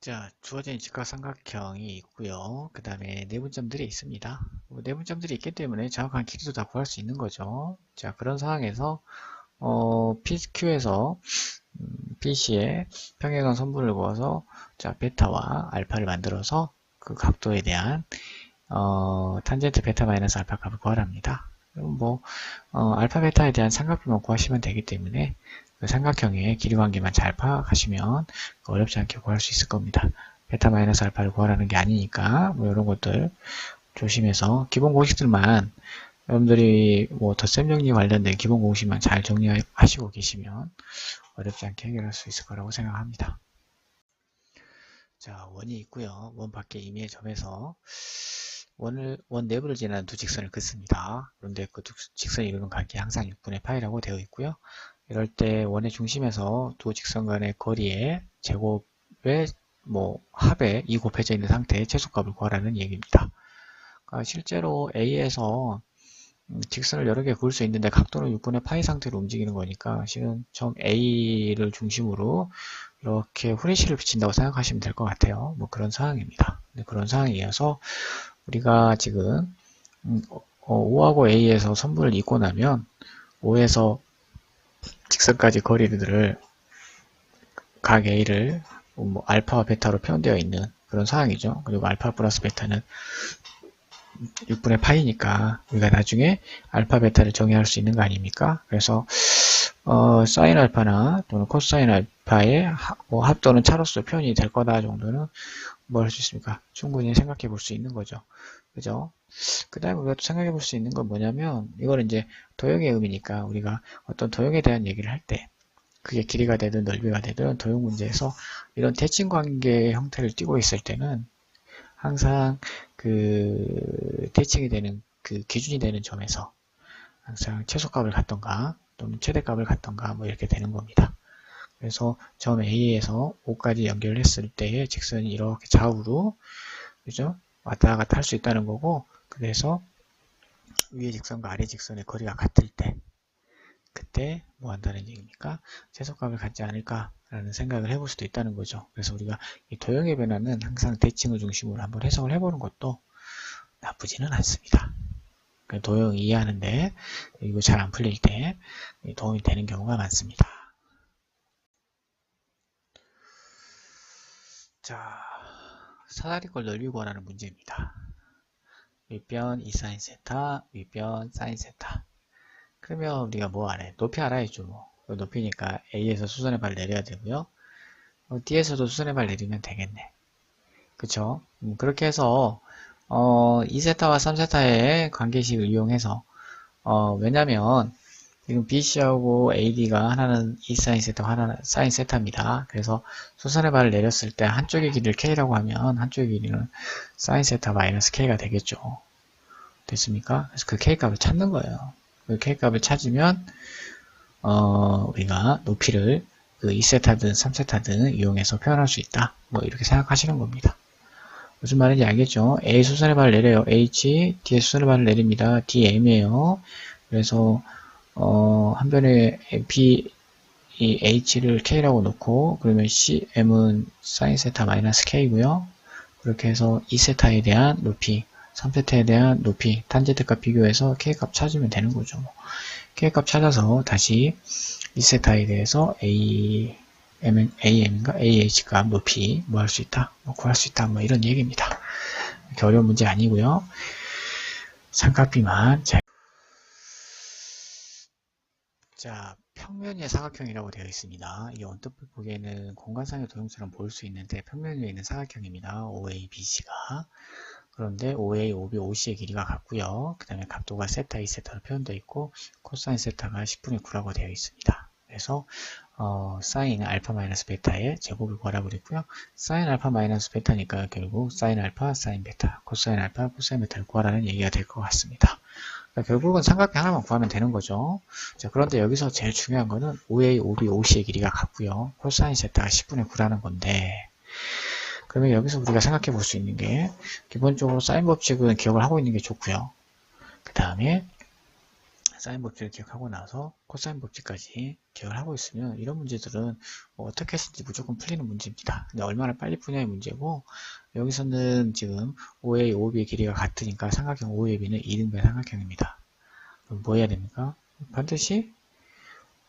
자, 주어진 직각삼각형이 있고요. 그 다음에 내분점들이 있습니다. 내분점들이 있기 때문에 정확한 길이도 다 구할 수 있는 거죠. 자, 그런 상황에서 PQ에서 BC에 평행한 선분을 그어서 자, 베타와 알파를 만들어서 그 각도에 대한 탄젠트 베타 마이너스 알파 값을 구하랍니다. 그럼 알파 베타에 대한 삼각비만 구하시면 되기 때문에 그 삼각형의 길이 관계만 잘 파악하시면 어렵지 않게 구할 수 있을 겁니다. 베타 마이너스 알파를 구하라는 게 아니니까 이런 것들 조심해서 기본 공식들만 여러분들이 덧셈 정리 관련된 기본 공식만 잘 정리하시고 계시면 어렵지 않게 해결할 수 있을 거라고 생각합니다. 자, 원이 있고요. 원 밖에 임의의 점에서 원 내부를 지나는 두 직선을 긋습니다. 그런데 그 두 직선이 이루는 각이 항상 6분의 파이라고 되어 있고요. 이럴 때 원의 중심에서 두 직선 간의 거리의 제곱의 합에 2 곱해져 있는 상태의 최소값을 구하라는 얘기입니다. 그러니까 실제로 A에서 직선을 여러 개 그을 수 있는데 각도는 6분의 파이 상태로 움직이는 거니까 실은 점 A를 중심으로 이렇게 후레쉬를 비친다고 생각하시면 될 것 같아요. 그런 상황입니다. 그런 상황에 이어서 우리가 지금 O하고 A에서 선분을 잇고 나면 O에서 직선까지 거리들을 각 A를 알파와 베타로 표현되어 있는 그런 상황이죠. 그리고 알파 플러스 베타는 6분의 파이니까 우리가 나중에 알파 베타를 정의할 수 있는 거 아닙니까? 그래서 사인 알파나 또는 코사인 알파의 합 또는 차로서 표현이 될 거다 정도는 뭘 할 수 있습니까? 충분히 생각해 볼 수 있는 거죠. 그죠? 그 다음에 우리가 또 생각해 볼 수 있는 건 뭐냐면 이거는 이제 도형의 의미니까 우리가 어떤 도형에 대한 얘기를 할 때 그게 길이가 되든 넓이가 되든 도형 문제에서 이런 대칭 관계 형태를 띠고 있을 때는 항상 그 대칭이 되는 그 기준이 되는 점에서 항상 최소값을 갖던가 또는 최대값을 갖던가 이렇게 되는 겁니다. 그래서 점 A에서 O까지 연결했을 때의 직선이 이렇게 좌우로 그죠? 왔다 갔다 할 수 있다는 거고, 그래서 위의 직선과 아래 직선의 거리가 같을 때 그때 뭐 한다는 얘기입니까? 최소값을 갖지 않을까라는 생각을 해볼 수도 있다는 거죠. 그래서 우리가 이 도형의 변화는 항상 대칭을 중심으로 한번 해석을 해보는 것도 나쁘지는 않습니다. 도형 이해하는데 이거 잘 안 풀릴 때 도움이 되는 경우가 많습니다. 자, 사다리꼴 넓이 구하라는 문제입니다. 윗변 2sin 세타, 윗변 sin 세타. 그러면 우리가 뭐 알아요? 높이 알아야죠. 높이니까 A에서 수선의 발 내려야 되고요. D에서도 수선의 발 내리면 되겠네. 그쵸? 그렇게 해서 2세타와 3세타의 관계식을 이용해서 왜냐면 지금 BC하고 AD가 하나는 2sin 세타, 하나는 sin 세타입니다. 그래서 수선의 발을 내렸을 때 한쪽의 길이를 K라고 하면 한쪽의 길이는 sin 세타 마이너스 K가 되겠죠. 됐습니까? 그래서 그 K 값을 찾는 거예요. 그 K 값을 찾으면 우리가 높이를 그 2세타든 3세타든 이용해서 표현할 수 있다. 이렇게 생각하시는 겁니다. 무슨 말인지 알겠죠? A 수선의 발을 내려요. H, D에 수선의 발을 내립니다. D, M이에요. 그래서 한 변에 B, 이 H를 K라고 놓고 그러면 C, M은 sin 세타 마이너스 K고요. 그렇게 해서 2세타에 대한 높이, 3세타에 대한 높이, 탄젠트값 비교해서 K값 찾으면 되는 거죠. K값 찾아서 다시 2세타에 대해서 AM인가? AH값 높이 할 수 있다? 구할 수 있다? 이런 얘기입니다. 이렇게 어려운 문제 아니고요. 삼각비만 잘. 자, 평면의 사각형이라고 되어 있습니다. 이게 언뜻 보기에는 공간상의 도형처럼 보일 수 있는데 평면 위에 있는 사각형입니다. OA, BC가. 그런데 OA, OB, OC의 길이가 같고요. 그 다음에 각도가 세타, 2세타로 표현되어 있고 코사인 세타가 10분의 9라고 되어 있습니다. 그래서 사인 알파 마이너스 베타의 제곱을 구하라고 그랬고요. 사인 알파 마이너스 베타니까 결국 사인 알파, 사인 베타, 코사인 알파, 코사인 베타를 구하라는 얘기가 될 것 같습니다. 그러니까 결국은 삼각비 하나만 구하면 되는 거죠. 자, 그런데 여기서 제일 중요한 거는 OA, OB, OC의 길이가 같고요. 코사인 세타가 10분의 9라는 건데 그러면 여기서 우리가 생각해 볼 수 있는 게 기본적으로 사인 법칙은 기억을 하고 있는 게 좋고요. 그 다음에 사인 법칙을 기억하고 나서 코사인 법칙까지 기억을 하고 있으면 이런 문제들은 뭐 어떻게 했을지 무조건 풀리는 문제입니다. 근데 얼마나 빨리 푸냐의 문제고, 여기서는 지금 OA, OB의 길이가 같으니까 삼각형 OAB는 2등변 삼각형입니다. 그럼 뭐 해야 됩니까? 반드시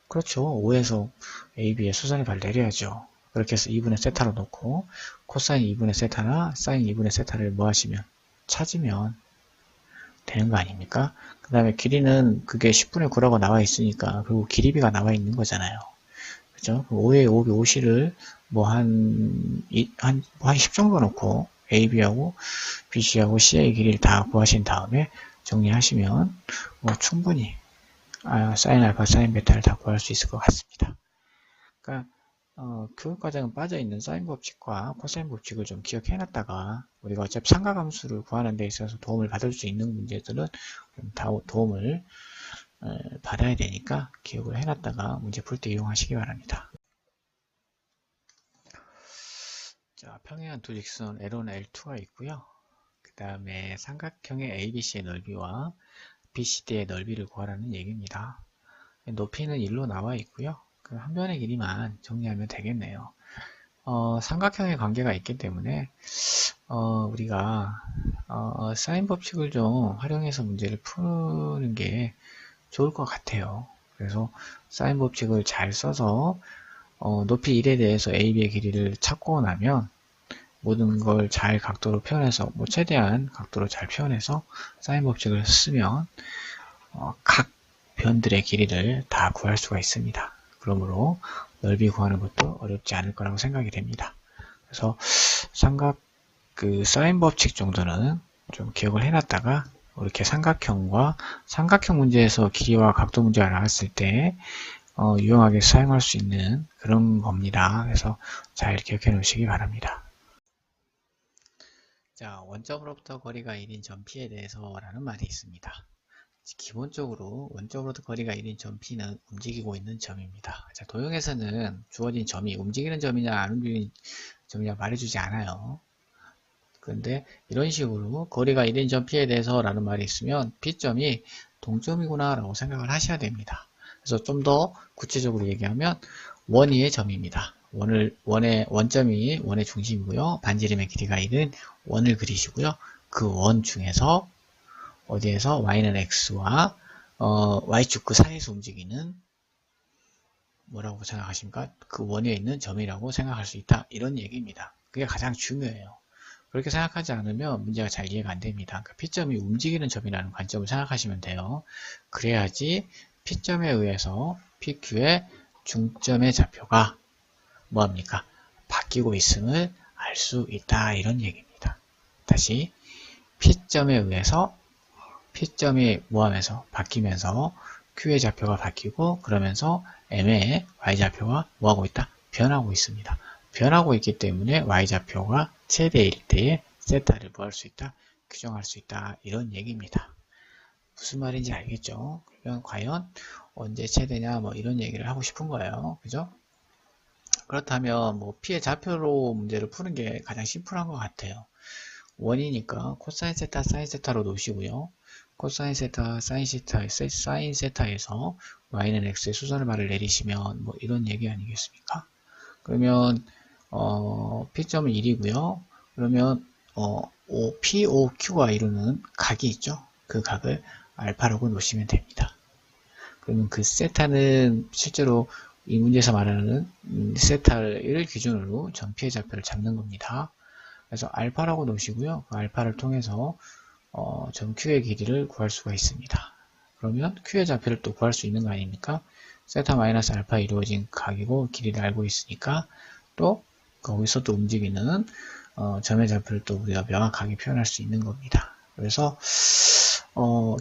그렇죠. 5에서 AB의 수선의 발을 내려야죠. 그렇게 해서 2분의 세타로 놓고 코사인 2분의 세타나 사인 2분의 세타를 뭐 하시면 찾으면 되는 거 아닙니까? 그 다음에 길이는 그게 10분의 9라고 나와 있으니까 그리고 길이비가 나와 있는 거잖아요. 그죠? 5에 5비 5C를 뭐 한 10 정도 놓고 AB하고 BC하고 C의 길이를 다 구하신 다음에 정리하시면 뭐 충분히 사인 알파, 사인 베타를 다 구할 수 있을 것 같습니다. 그러니까 교육과정은 빠져있는 사인 법칙과 코사인 법칙을 좀 기억해놨다가 우리가 어차피 상가함수를 구하는 데 있어서 도움을 받을 수 있는 문제들은 도움을 받아야 되니까 기억을 해놨다가 문제 풀 때 이용하시기 바랍니다. 자, 평행한 두 직선 L1, L2가 있고요. 그 다음에 삼각형의 ABC의 넓이와 BCD의 넓이를 구하라는 얘기입니다. 높이는 1로 나와 있고요. 그 한 변의 길이만 정리하면 되겠네요. 삼각형의 관계가 있기 때문에 우리가 사인 법칙을 좀 활용해서 문제를 푸는 게 좋을 것 같아요. 그래서 사인 법칙을 잘 써서 높이 1에 대해서 AB의 길이를 찾고 나면 모든 걸 잘 각도로 표현해서 최대한 각도로 잘 표현해서 사인 법칙을 쓰면 각 변들의 길이를 다 구할 수가 있습니다. 그러므로 넓이 구하는 것도 어렵지 않을 거라고 생각이 됩니다. 그래서 사인 법칙 정도는 좀 기억을 해놨다가 이렇게 삼각형 문제에서 길이와 각도 문제가 나왔을 때 유용하게 사용할 수 있는 그런 겁니다. 그래서 잘 기억해 놓으시기 바랍니다. 자, 원점으로부터 거리가 1인 점 P에 대해서라는 말이 있습니다. 기본적으로 원점으로부터 거리가 1인 점 P는 움직이고 있는 점입니다. 자, 도형에서는 주어진 점이 움직이는 점이냐 안 움직이는 점이냐 말해주지 않아요. 그런데 이런 식으로 거리가 1인 점 P에 대해서 라는 말이 있으면 P점이 동점이구나 라고 생각을 하셔야 됩니다. 그래서 좀 더 구체적으로 얘기하면 원위의 점입니다. 원점이 원의 중심이고요. 반지름의 길이가 1은 원을 그리시고요. 그 원 중에서 어디에서 y는 x와 y축 그 사이에서 움직이는 뭐라고 생각하십니까? 그 원위에 있는 점이라고 생각할 수 있다. 이런 얘기입니다. 그게 가장 중요해요. 그렇게 생각하지 않으면 문제가 잘 이해가 안 됩니다. 그러니까 P점이 움직이는 점이라는 관점을 생각하시면 돼요. 그래야지 P점에 의해서 PQ의 중점의 좌표가 뭐합니까? 바뀌고 있음을 알 수 있다. 이런 얘기입니다. 다시 P점에 의해서 P점이 뭐하면서 바뀌면서 Q의 좌표가 바뀌고 그러면서 M의 Y좌표가 뭐하고 있다? 변하고 있습니다. 변하고 있기 때문에 Y좌표가 최대일 때에 세타를 뭐할 수 있다? 규정할 수 있다. 이런 얘기입니다. 무슨 말인지 알겠죠? 그러면 과연 언제 최대냐 이런 얘기를 하고 싶은 거예요. 그죠? 그렇다면 P의 좌표로 문제를 푸는 게 가장 심플한 것 같아요. 원이니까 코사인 세타, 사인 세타로 놓으시고요. 코사인 세타, 사인 세타에서 y는 x의 수선의 발을 내리시면 이런 얘기 아니겠습니까? 그러면 P점은 1이고요. 그러면 POQ가 이루는 각이 있죠. 그 각을 알파라고 놓으시면 됩니다. 그러면 그 세타는 실제로 이 문제에서 말하는 세타를 기준으로 점 P의 좌표를 잡는 겁니다. 그래서 알파라고 놓으시고요. 그 알파를 통해서 점 Q의 길이를 구할 수가 있습니다. 그러면 Q의 좌표를 또 구할 수 있는 거 아닙니까? 세타 마이너스 알파 이루어진 각이고 길이를 알고 있으니까 또 거기서 또 움직이는 점의 좌표를 또 우리가 명확하게 표현할 수 있는 겁니다. 그래서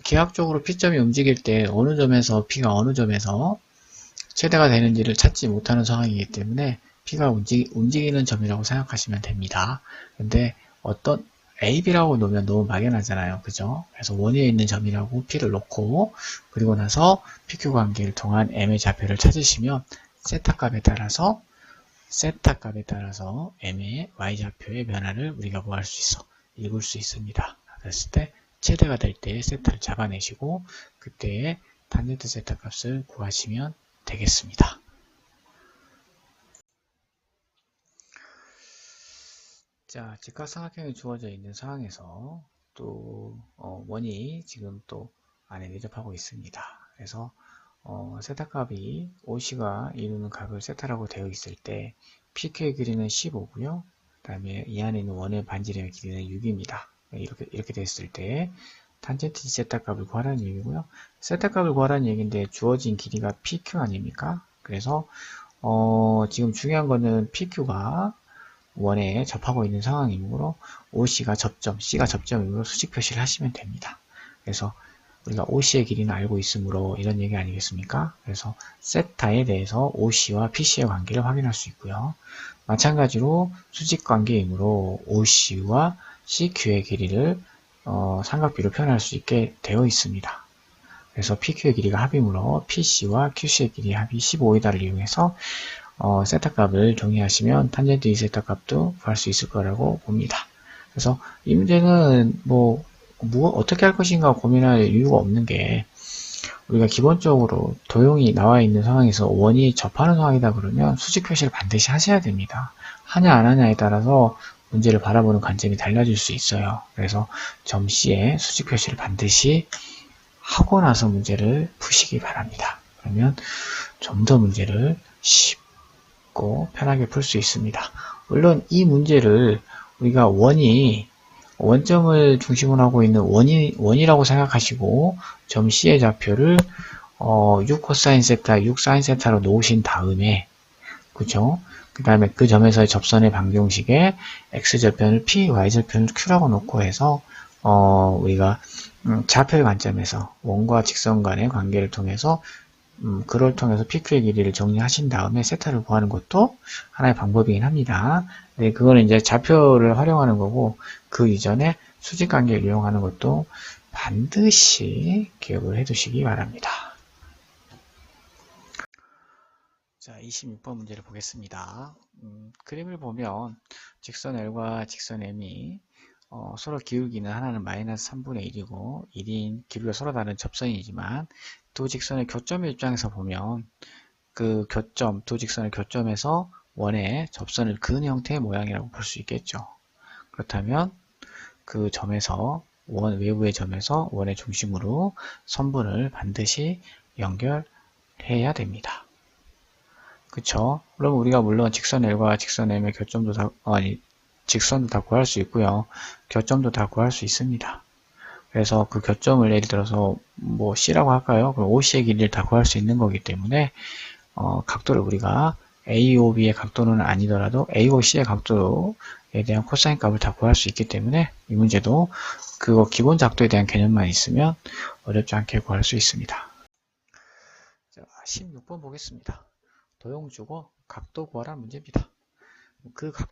기하학적으로 P점이 움직일 때 어느 점에서 P가 어느 점에서 최대가 되는지를 찾지 못하는 상황이기 때문에 P가 움직이는 점이라고 생각하시면 됩니다. 근데 어떤 AB라고 놓으면 너무 막연하잖아요. 그죠? 그래서 원위에 있는 점이라고 P를 놓고 그리고 나서 PQ 관계를 통한 M의 좌표를 찾으시면 세타 값에 따라서 M의 Y좌표의 변화를 우리가 뭐 할 수 있어? 읽을 수 있습니다. 그랬을 때 최대가 될 때 세타를 잡아내시고 그때의 탄젠트 세타 값을 구하시면 되겠습니다. 자, 직각삼각형이 주어져 있는 상황에서 또 원이 지금 또 안에 내접하고 있습니다. 그래서 세타 값이 OC가 이루는 각을 세타라고 되어 있을 때 PQ의 길이는 15고요. 그 다음에 이 안에 있는 원의 반지름의 길이는 6입니다. 이렇게 됐을 때 탄젠트 세타 값을 구하라는 얘기고요. 세타 값을 구하라는 얘기인데 주어진 길이가 PQ 아닙니까? 그래서 지금 중요한 거는 PQ가 원에 접하고 있는 상황이므로 OC가 접점, C가 접점이므로 수직 표시를 하시면 됩니다. 그래서 우리가 OC의 길이는 알고 있으므로 이런 얘기 아니겠습니까? 그래서 세타에 대해서 OC와 PC의 관계를 확인할 수 있고요. 마찬가지로 수직 관계이므로 OC와 CQ의 길이를 삼각비로 표현할 수 있게 되어 있습니다. 그래서 PQ의 길이가 합이므로 PC와 QC의 길이 합이 15이다를 이용해서 세타 값을 정의하시면 탄젠트 2세타 값도 구할 수 있을 거라고 봅니다. 그래서 이 문제는 어떻게 할 것인가 고민할 이유가 없는 게 우리가 기본적으로 도형이 나와 있는 상황에서 원이 접하는 상황이다 그러면 수직 표시를 반드시 하셔야 됩니다. 하냐 안 하냐에 따라서 문제를 바라보는 관점이 달라질 수 있어요. 그래서 점 C에 수직 표시를 반드시 하고 나서 문제를 푸시기 바랍니다. 그러면 좀 더 문제를 쉽고 편하게 풀 수 있습니다. 물론 이 문제를 우리가 원점을 중심으로 하고 있는 원이라고 생각하시고 점 C의 좌표를 6 코사인 세타, 6 사인 세타로 놓으신 다음에 그죠? 그 다음에 그 점에서의 접선의 방정식에 x절편을 p, y절편을 q라고 놓고 해서 우리가 좌표의 관점에서 원과 직선 간의 관계를 통해서 그걸 통해서 PQ의 길이를 정리하신 다음에 세타를 구하는 것도 하나의 방법이긴 합니다. 네, 그거는 이제 좌표를 활용하는 거고 그 이전에 수직 관계를 이용하는 것도 반드시 기억을 해두시기 바랍니다. 자, 26번 문제를 보겠습니다. 그림을 보면 직선 L과 직선 M이 서로 기울기는 하나는 마이너스 3분의 1이고 1인 기울기가 서로 다른 접선이지만 두 직선의 교점의 입장에서 보면 그 교점, 두 직선의 교점에서 원의 접선을 그은 형태의 모양이라고 볼 수 있겠죠. 그렇다면 그 점에서 외부의 점에서 원의 중심으로 선분을 반드시 연결해야 됩니다. 그쵸? 그럼 우리가 물론 직선 L과 직선 M의 교점도 직선도 다 구할 수 있고요. 교점도 다 구할 수 있습니다. 그래서 그 교점을 예를 들어서 C라고 할까요? 그럼 OC의 길이를 다 구할 수 있는 거기 때문에 각도를 우리가 AOB의 각도는 아니더라도 AOC의 각도에 대한 코사인 값을 다 구할 수 있기 때문에 이 문제도 그거 기본 작도에 대한 개념만 있으면 어렵지 않게 구할 수 있습니다. 자, 16번 보겠습니다. 도형 주고 각도 구하라는 문제입니다. 그 각도가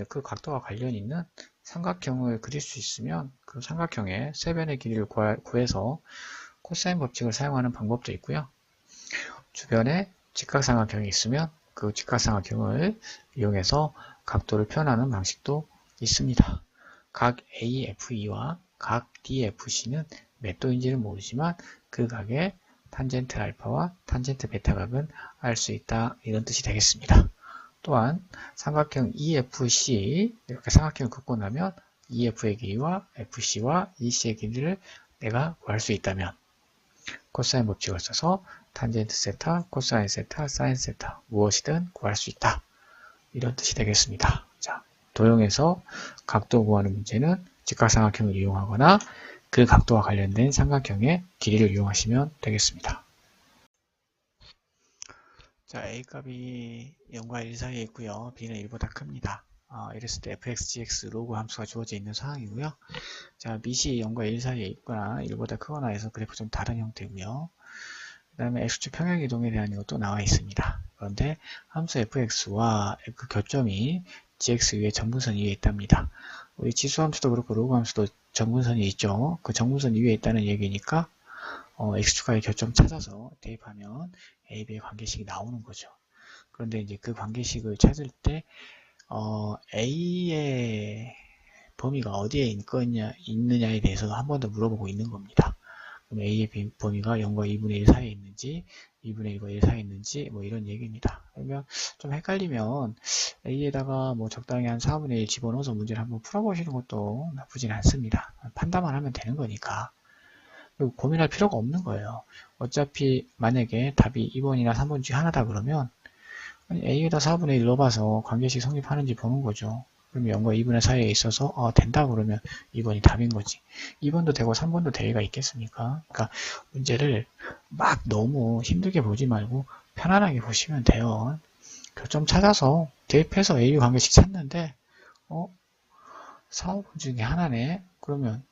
그 각도와 관련 있는 삼각형을 그릴 수 있으면 그 삼각형의 세변의 길이를 구해서 코사인 법칙을 사용하는 방법도 있고요. 주변에 직각삼각형이 있으면 그 직각삼각형을 이용해서 각도를 표현하는 방식도 있습니다. 각 AFE와 각 DFC는 몇 도인지는 모르지만 그 각의 탄젠트 알파와 탄젠트 베타 각은 알 수 있다, 이런 뜻이 되겠습니다. 또한 삼각형 EFC, 이렇게 삼각형을 긋고 나면 EF의 길이와 FC와 EC의 길이를 내가 구할 수 있다면 코사인 법칙을 써서 탄젠트 세타, 코사인 세타, 사인 세타 무엇이든 구할 수 있다, 이런 뜻이 되겠습니다. 자, 도형에서 각도 구하는 문제는 직각삼각형을 이용하거나 그 각도와 관련된 삼각형의 길이를 이용하시면 되겠습니다. 자, A 값이 0과 1 사이에 있고요. B는 1보다 큽니다. 이랬을 때 fxgx 로그 함수가 주어져 있는 상황이고요. 자, 밑이 0과 1 사이에 있거나 1보다 크거나 해서 그래프 좀 다른 형태고요. 그 다음에 x축 평행 이동에 대한 것도 나와 있습니다. 그런데 함수 fx와 그 교점이 gx 위에 점분선 위에 있답니다. 우리 지수 함수도 그렇고 로그 함수도 점분선이 있죠. 그 점분선 위에 있다는 얘기니까 x축과의 교점 찾아서 대입하면 a, b의 관계식이 나오는 거죠. 그런데 이제 그 관계식을 찾을 때 a의 범위가 어디에 있느냐에 대해서도 한 번 더 물어보고 있는 겁니다. 그럼 A의 범위가 0과 2분의 1 사이에 있는지 2분의 1과 1 사이에 있는지 뭐 이런 얘기입니다. 그러면 좀 헷갈리면 A에다가 뭐 적당히 한 4분의 1 집어넣어서 문제를 한번 풀어보시는 것도 나쁘진 않습니다. 판단만 하면 되는 거니까. 그리고 고민할 필요가 없는 거예요. 어차피 만약에 답이 2번이나 3번 중에 하나다 그러면 A에다 4분의 1 넣어봐서 관계식 성립하는지 보는 거죠. 그러면 0과 2분의 사이에 있어서 된다 그러면 2번이 답인 거지. 2번도 되고 3번도 될 리가 있겠습니까? 그러니까 문제를 막 너무 힘들게 보지 말고 편안하게 보시면 돼요. 교점 찾아서 대입해서 AU 관계식 찾는데 4, 5번 중에 하나네? 그러면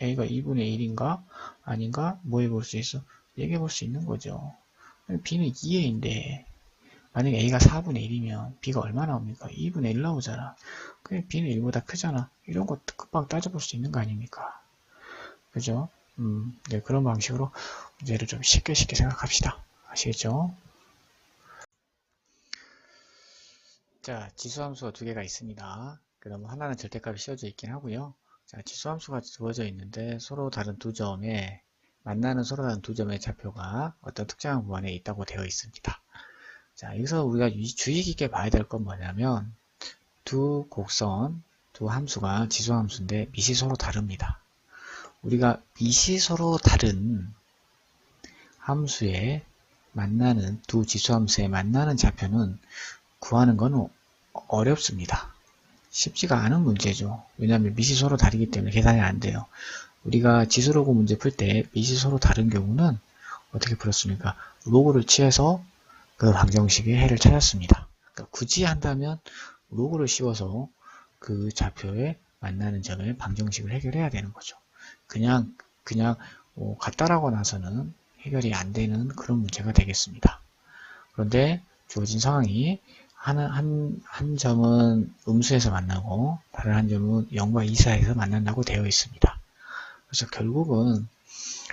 A가 2분의 1인가? 아닌가? 뭐 해볼 수 있어? 얘기해 볼 수 있는 거죠. B는 2A인데 만약에 A가 4분의 1이면 B가 얼마 나옵니까? 2분의 1 나오잖아. 그냥 B는 1보다 크잖아. 이런 거 급박 따져볼 수 있는 거 아닙니까? 그죠? 네, 그런 방식으로 문제를 좀 쉽게 생각합시다. 아시겠죠? 자, 지수함수가 두 개가 있습니다. 그럼 하나는 절대값이 씌워져 있긴 하고요. 자, 지수함수가 주어져 있는데 서로 다른 두 점에 만나는 서로 다른 두 점의 좌표가 어떤 특정한 구간에 있다고 되어 있습니다. 자, 여기서 우리가 주의 깊게 봐야 될 건 뭐냐면 두 곡선, 두 함수가 지수함수인데 밑이 서로 다릅니다. 우리가 밑이 서로 다른 함수에 만나는 두 지수함수에 만나는 좌표는 구하는 건 어렵습니다. 쉽지가 않은 문제죠. 왜냐하면 밑이 서로 다르기 때문에 계산이 안 돼요. 우리가 지수로그 문제 풀 때 밑이 서로 다른 경우는 어떻게 풀었습니까? 로그를 취해서 그 방정식의 해를 찾았습니다. 그러니까 굳이 한다면 로그를 씌워서 그 좌표에 만나는 점을 방정식을 해결해야 되는 거죠. 그냥 같다라고 나서는 해결이 안 되는 그런 문제가 되겠습니다. 그런데 주어진 상황이 한 점은 음수에서 만나고 다른 한 점은 0과 2 사이에서 만난다고 되어 있습니다. 그래서 결국은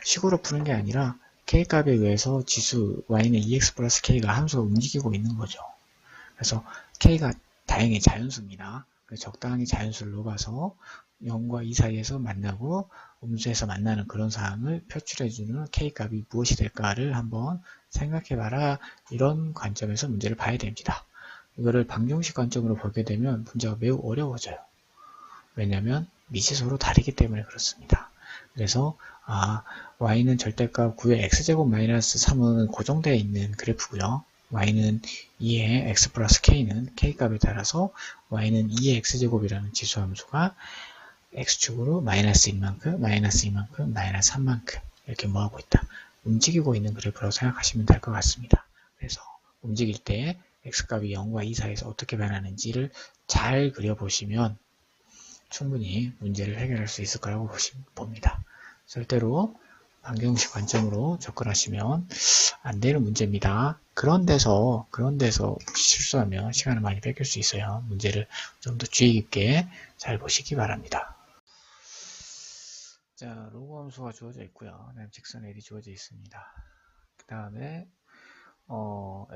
식으로 푸는 게 아니라 K값에 의해서 지수 y는 2x 플러스 K가 함수가 움직이고 있는 거죠. 그래서 K가 다행히 자연수입니다. 적당히 자연수를 넣어봐서 0과 2 사이에서 만나고 음수에서 만나는 그런 상황을 표출해주는 K값이 무엇이 될까를 한번 생각해봐라. 이런 관점에서 문제를 봐야 됩니다. 이거를 방정식 관점으로 보게 되면 문제가 매우 어려워져요. 왜냐하면 밑이 서로 다르기 때문에 그렇습니다. 그래서 y는 절대값 9의 x제곱 마이너스 3은 고정되어 있는 그래프고요. y는 2의 x 플러스 k는 k값에 따라서 y는 2의 x제곱이라는 지수함수가 x축으로 마이너스 1만큼, 마이너스 2만큼, 마이너스 3만큼 이렇게 뭐하고 있다. 움직이고 있는 그래프라고 생각하시면 될 것 같습니다. 그래서 움직일 때 x값이 0과 2 사이에서 어떻게 변하는지를 잘 그려보시면 충분히 문제를 해결할 수 있을 거라고 봅니다. 절대로 방정식 관점으로 접근하시면 안 되는 문제입니다. 그런 데서 실수하면 시간을 많이 뺏길 수 있어요. 문제를 좀 더 주의 깊게 잘 보시기 바랍니다. 자, 로그 함수가 주어져 있고요. 그다음 직선 L이 주어져 있습니다. 그 다음에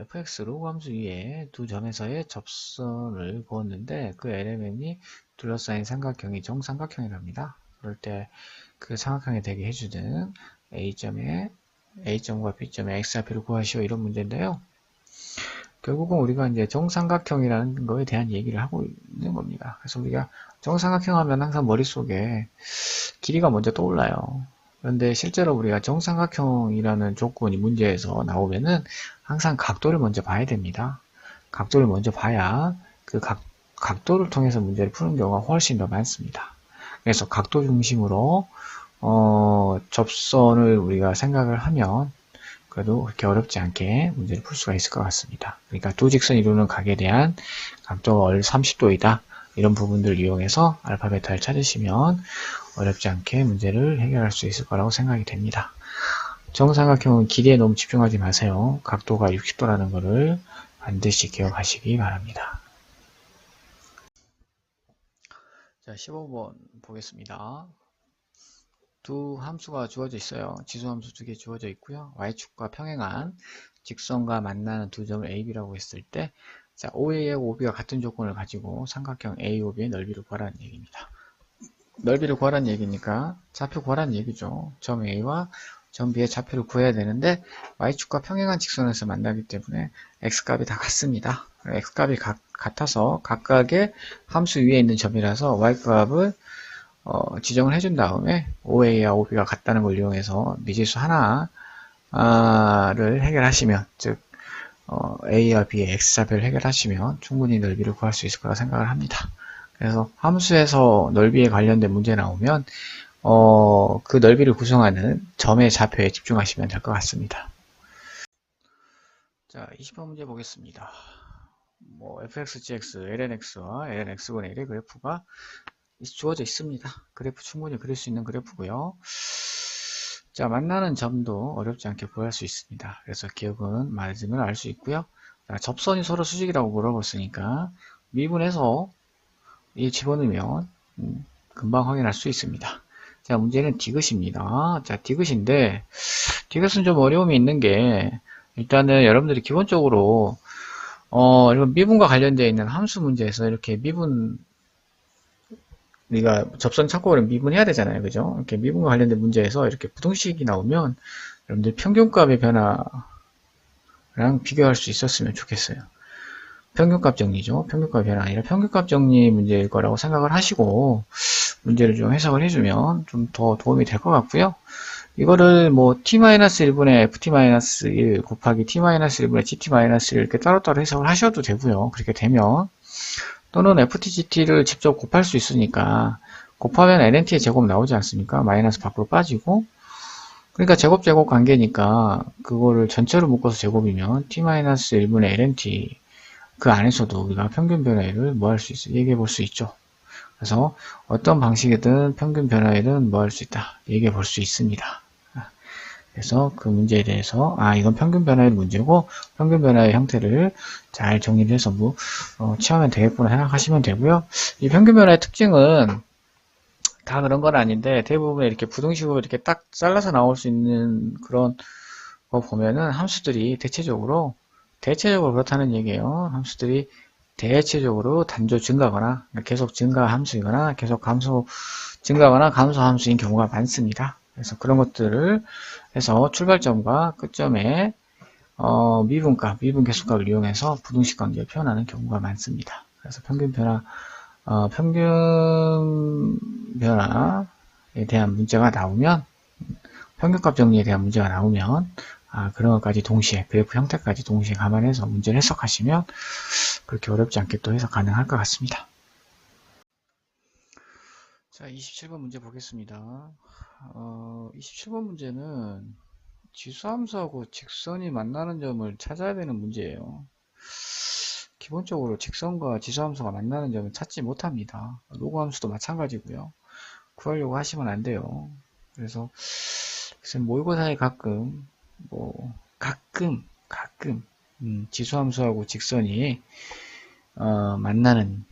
fx 로그 함수 위에 두 점에서의 접선을 그었는데 그 LMN이 둘러싸인 삼각형이 정삼각형이랍니다. 그럴 때 그 삼각형이 되게 해주는 A점과 B점의 x좌표를 구하시오 이런 문제인데요. 결국은 우리가 이제 정삼각형이라는 거에 대한 얘기를 하고 있는 겁니다. 그래서 우리가 정삼각형 하면 항상 머릿속에 길이가 먼저 떠올라요. 그런데 실제로 우리가 정삼각형이라는 조건이 문제에서 나오면은 항상 각도를 먼저 봐야 됩니다. 각도를 먼저 봐야 그 각도를 통해서 문제를 푸는 경우가 훨씬 더 많습니다. 그래서 각도 중심으로 접선을 우리가 생각을 하면 그래도 그렇게 어렵지 않게 문제를 풀 수가 있을 것 같습니다. 그러니까 두 직선이 이루는 각에 대한 각도가 월 30도이다. 이런 부분들을 이용해서 알파 베타를 찾으시면 어렵지 않게 문제를 해결할 수 있을 거라고 생각이 됩니다. 정삼각형은 길이에 너무 집중하지 마세요. 각도가 60도라는 것을 반드시 기억하시기 바랍니다. 자, 15번 보겠습니다. 두 함수가 주어져 있어요. 지수함수 두 개 주어져 있고요. y축과 평행한 직선과 만나는 두 점을 A, B라고 했을 때 자, OA하고 OB가 같은 조건을 가지고 삼각형 A, OB의 넓이를 구하라는 얘기입니다. 넓이를 구하라는 얘기니까 좌표 구하라는 얘기죠. 점 A와 점 B의 좌표를 구해야 되는데 Y축과 평행한 직선에서 만나기 때문에 X값이 다 같습니다. X값이 같아서 각각의 함수 위에 있는 점이라서 Y값을 지정을 해준 다음에 OA와 OB가 같다는 걸 이용해서 미지수 하나를 해결하시면, 즉 A와 B의 X좌표를 해결하시면 충분히 넓이를 구할 수 있을 거라 생각을 합니다. 그래서 함수에서 넓이에 관련된 문제 나오면 그 넓이를 구성하는 점의 좌표에 집중하시면 될 것 같습니다. 자, 20번 문제 보겠습니다. fx, gx, lnx와 lnx분의 1의 그래프가 주어져 있습니다. 그래프 충분히 그릴 수 있는 그래프고요. 자, 만나는 점도 어렵지 않게 구할 수 있습니다. 그래서 기억은 맞으면 알 수 있고요. 자, 접선이 서로 수직이라고 물어봤으니까 미분해서 이 집어넣으면 금방 확인할 수 있습니다. 자, 문제는 디귿입니다. 자, 디귿인데 디귿은 좀 어려움이 있는 게, 일단은 여러분들이 기본적으로 이런 미분과 관련되어 있는 함수 문제에서 이렇게 미분, 우리가 접선 찾고 미분해야 되잖아요. 그죠? 이렇게 미분과 관련된 문제에서 이렇게 부등식이 나오면 여러분들 평균값의 변화랑 비교할 수 있었으면 좋겠어요. 평균값 정리죠. 평균값 변화 아니라 평균값 정리 문제일 거라고 생각을 하시고 문제를 좀 해석을 해주면 좀 더 도움이 될 것 같고요. 이거를 뭐 t-1분의 ft-1 곱하기 t-1분의 gt-1 이렇게 따로따로 해석을 하셔도 되고요. 그렇게 되면 또는 ftgt를 직접 곱할 수 있으니까 곱하면 lnt의 제곱 나오지 않습니까? 마이너스 밖으로 빠지고, 그러니까 제곱 관계니까 그거를 전체로 묶어서 제곱이면 t-1분의 lnt, 그 안에서도 우리가 평균 변화율을 뭐 할 수 있어? 얘기해 볼 수 있죠. 그래서 어떤 방식이든 평균 변화율은 뭐 할 수 있다? 얘기해 볼 수 있습니다. 그래서 그 문제에 대해서 이건 평균 변화율 문제고 평균 변화의 형태를 잘 정리를 해서 취하면 되겠구나 생각하시면 되고요. 이 평균 변화의 특징은 다 그런 건 아닌데 대부분 이렇게 부등식으로 이렇게 딱 잘라서 나올 수 있는 그런 거 보면은 함수들이 대체적으로 그렇다는 얘기예요. 함수들이 대체적으로 단조 증가거나 계속 증가 함수이거나 계속 감소 증가거나 감소 함수인 경우가 많습니다. 그래서 그런 것들을 해서 출발점과 끝점에 미분 계수값을 이용해서 부등식 관계를 표현하는 경우가 많습니다. 그래서 평균 변화에 대한 문제가 나오면, 평균값 정리에 대한 문제가 나오면 그런 것까지 동시에, 그래프 형태까지 동시에 감안해서 문제를 해석하시면 그렇게 어렵지 않게 또 해석 가능할 것 같습니다. 자, 27번 문제 보겠습니다. 27번 문제는 지수함수하고 직선이 만나는 점을 찾아야 되는 문제예요. 기본적으로 직선과 지수함수가 만나는 점은 찾지 못합니다. 로그함수도 마찬가지고요. 구하려고 하시면 안 돼요. 그래서 모의고사에 가끔 지수함수하고 직선이 만나는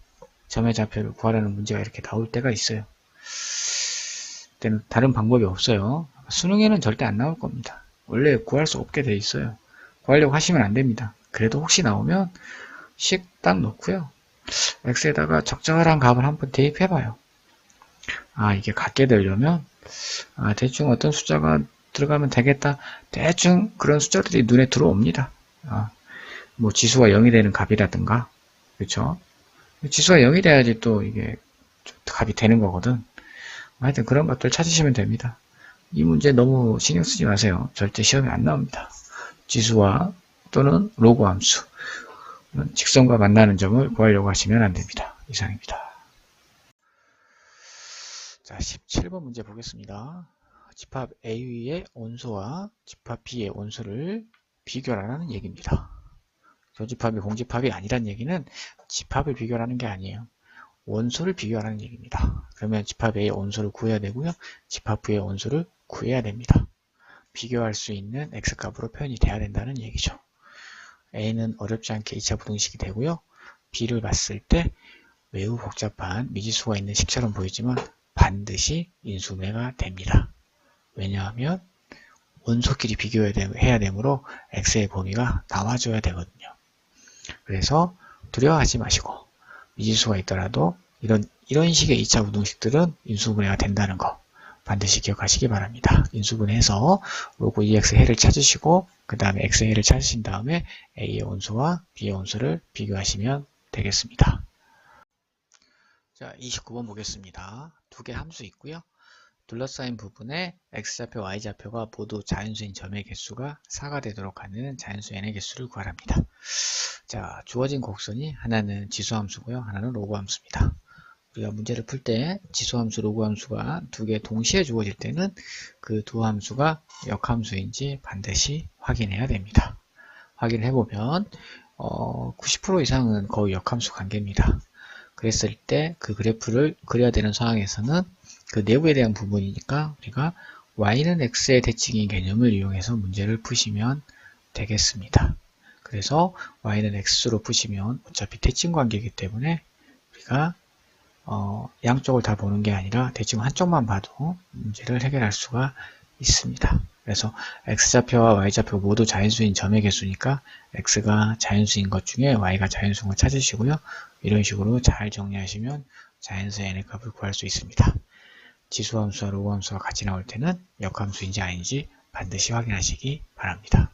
점의 좌표를 구하라는 문제가 이렇게 나올 때가 있어요. 그때는 다른 방법이 없어요. 수능에는 절대 안 나올 겁니다. 원래 구할 수 없게 돼 있어요. 구하려고 하시면 안 됩니다. 그래도 혹시 나오면 식 딱 놓고요. x에다가 적절한 값을 한번 대입해봐요. 이게 같게 되려면 대충 어떤 숫자가 들어가면 되겠다. 대충 그런 숫자들이 눈에 들어옵니다. 뭐 지수가 0이 되는 값이라든가, 그렇죠? 지수가 0이 돼야지 또 이게 값이 되는 거거든. 하여튼 그런 것들 찾으시면 됩니다. 이 문제 너무 신경 쓰지 마세요. 절대 시험에 안 나옵니다. 지수와 또는 로그 함수, 직선과 만나는 점을 구하려고 하시면 안 됩니다. 이상입니다. 자, 17번 문제 보겠습니다. 집합 A의 원소와 집합 B의 원소를 비교하라는 얘기입니다. 교집합이 공집합이 아니란 얘기는 집합을 비교하는 게 아니에요. 원소를 비교하라는 얘기입니다. 그러면 집합 A의 원소를 구해야 되고요. 집합 V의 원소를 구해야 됩니다. 비교할 수 있는 X값으로 표현이 돼야 된다는 얘기죠. A는 어렵지 않게 2차 부등식이 되고요. B를 봤을 때 매우 복잡한 미지수가 있는 식처럼 보이지만 반드시 인수분해가 됩니다. 왜냐하면 원소끼리 비교해야 되므로 X의 범위가 나와줘야 되거든요. 그래서 두려워하지 마시고 미지수가 있더라도 이런 이런 식의 2차 부등식들은 인수분해가 된다는 거 반드시 기억하시기 바랍니다. 인수분해해서 로그 EX 해를 찾으시고 그 다음에 X의 해를 찾으신 다음에 A의 온수와 B의 온수를 비교하시면 되겠습니다. 자, 29번 보겠습니다. 두 개 함수 있고요. 둘러싸인 부분에 X좌표, Y좌표가 모두 자연수인 점의 개수가 4가 되도록 하는 자연수 n의 개수를 구하랍니다. 자, 주어진 곡선이 하나는 지수함수고요. 하나는 로그함수입니다. 우리가 문제를 풀 때 지수함수, 로그함수가 두 개 동시에 주어질 때는 그 두 함수가 역함수인지 반드시 확인해야 됩니다. 확인을 해보면 90% 이상은 거의 역함수 관계입니다. 그랬을 때 그 그래프를 그려야 되는 상황에서는 그 내부에 대한 부분이니까 우리가 y는 x의 대칭인 개념을 이용해서 문제를 푸시면 되겠습니다. 그래서 y는 x로 푸시면 어차피 대칭 관계이기 때문에 우리가 양쪽을 다 보는 게 아니라 대칭 한쪽만 봐도 문제를 해결할 수가 있습니다. 그래서 x좌표와 y좌표 모두 자연수인 점의 개수니까 x가 자연수인 것 중에 y가 자연수인 걸 찾으시고요. 이런 식으로 잘 정리하시면 자연수의 n의 값을 구할 수 있습니다. 지수함수와 로그함수가 같이 나올 때는 역함수인지 아닌지 반드시 확인하시기 바랍니다.